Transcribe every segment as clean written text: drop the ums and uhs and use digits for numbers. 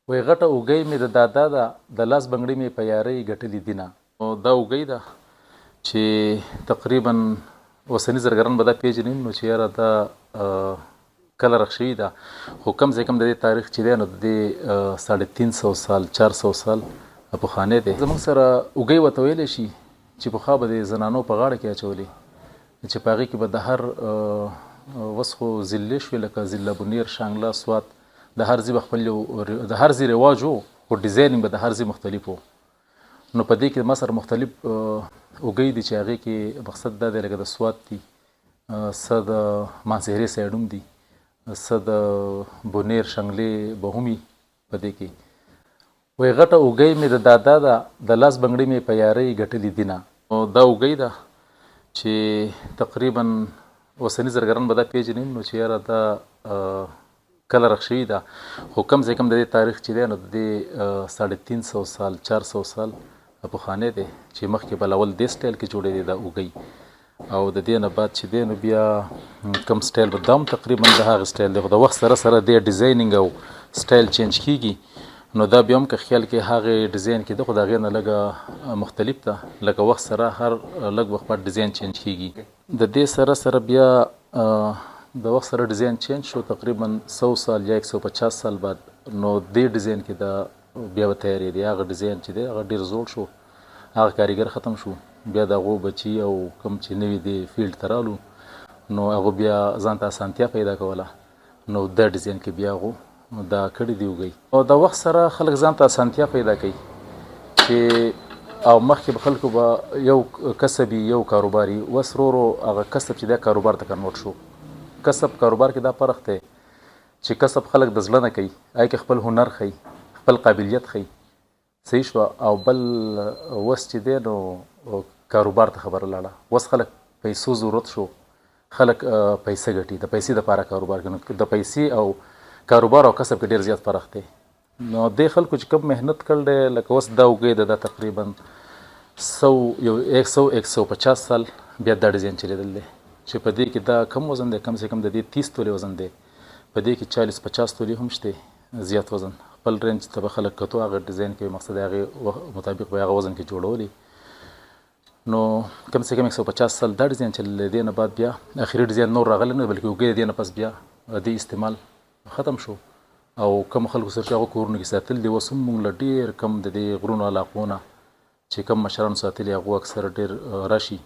وایي غټه اوګۍ مې د دادا ده د لاس بنګړۍ مې په یارۍ ګټلې دینه. نو دا اوګۍ ده چې تقریبا اوسني زرګران به دا پېژني نو چې یاره دا کله رخ شوي ده، خو کم سے کم د دې تاریخ چې دی نو د دې 350 سال 400 سال پخوانی دی. زموږ سره اوګۍ ورته ویلی شي چې پخوا به د زنانو په غاړه کې اچولې، چې په هغې کې به د هر اوس خو ضلې شوې لکه ضلع بنیر، شانګله، سوات، د هر ځای به خپل یو د هر ځای رواج و، خو ډیزاینینګ به د هر ځای مختلف و. نو په دې کې ما سره مختلف اوګۍ دي چې هغې کې مقصد دا دی لکه د سوات دي، څه د مانسهرې سایډ هم دي، څه د بنیر شنګلې به هم وي په دې کې. وایي غټه اوګۍ مې د دادا ده د لاس بنګړۍ مې په یارۍ ګټلې دینه. نو دا اوګۍ ده چې تقریبا اوسني زرګران به دا پېژني نو چې یاره دا کله رخ شوي ده، خو کم سے کم د دې تاریخ چې دی نو د دې 350 سال 400 سال پخوانی دی، چې مخکې به اول دې سټایل کې جوړېدی دا اوګۍ، او د دې نه بعد چې دی نو بیا کم سټایل به دا هم تقریبا د هغه سټایل دی، خو د وخت سره سره دې ډیزاینینګ او سټایل چینج کېږي. نو دا بیا هم که خیال کې هغې ډیزاین کې ده، خو د هغې نه لږه مختلف ده، لکه وخت سره هر لږ وخت بعد ډیزاین چینج کېږي. د دې سره سره بیا د وخت سره ډیزاین چینج شو، تقریبا 100 سال یا 150 سال بعد نو دې ډیزاین کې دا بیا به تیارېدی. هغه ډیزاین چې دی هغه ډېر زوړ شو، هغه کاریګر ختم شو، بیا د هغو بچي او کوم چې نوي دې فیلډ ته رالو نو هغو بیا ځان ته اسانتیا پیدا کوله، نو دا ډیزاین کې بیا هغو دا کړي دي اوګۍ. او د وخت سره خلک ځان ته اسانتیا پیدا کوي چې او مخکې به خلکو به یو کسب یو کاروباري، اوس ورو ورو هغه کسب چې دی کاروبار ته کنورټ شو. کسب کاروبار کې دا فرق دی چې کسب خلک د زړه نه کوي، هغې کې خپل هنر ښیي، خپل قابلیت ښیي، صحیح شوه. او بل اوس چې دی نو کاروبار ته خبره لاړه، اوس خلک پیسو ضرورت شو، خلک پیسې ګټي، د پیسې دپاره کاروبار کوي. د پیسې او کاروبار او کسب کې ډېر زیات فرق دی. نو دې خلکو چې کوم محنت کړی دی لکه اوس دا اوګۍ ده دا تقریبا 100-150 سال بیا دا ډیزاین چلېدل دی، چې په دې کې دا کم وزن دی، کم سے کم د دې 30 تولې وزن دی، په دې کې 40-50 تولې هم شته زیات وزن. خپل رینج ته به خلک کتو، هغه ډیزاین کوي، مقصد هغې مطابق به هغه وزن کې جوړولي. نو کم سے کم 150 سال دا ډیزاین چلېدلی. دې نه بعد بیا اخري ډیزاین نور راغلی نه، بلکې اوګۍ د دې نه پس بیا دې استعمال ختم شو. او کم خلکو سره چې هغه کورونو کې ساتل دي، اوس هم موږ له ډېر کم د دې غرونو علاقو نه چې کم مشرانو ساتلي هغو اکثر ډېر راشي،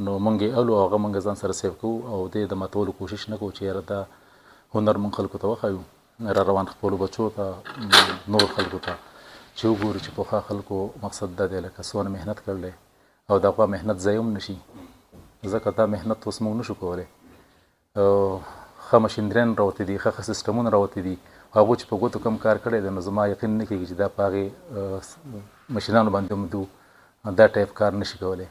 نو موږ یې الو او هغه موږ ځان سره سیف کوو او دې د ماتولو کوشش نه کوو چې یاره دا هنر موږ خلکو ته وښایو، را روان خپلو بچو ته، نور خلکو ته چې وګوري چې پخوا خلکو مقصد دا دی لکه څونه محنت کړلی او د هغه محنت ضایع هم نه شي، ځکه دا محنت اوس موږ نشو کولی. ښه مشینریان راوتې دي، ښه سیسټمونه راوتې دي، هغو چې په ګوتو کم کار کړی دی نو زما یقین نه کېږي چې دا په هغې مشینانو باندې هم دا ټایپ کار نشي کولی.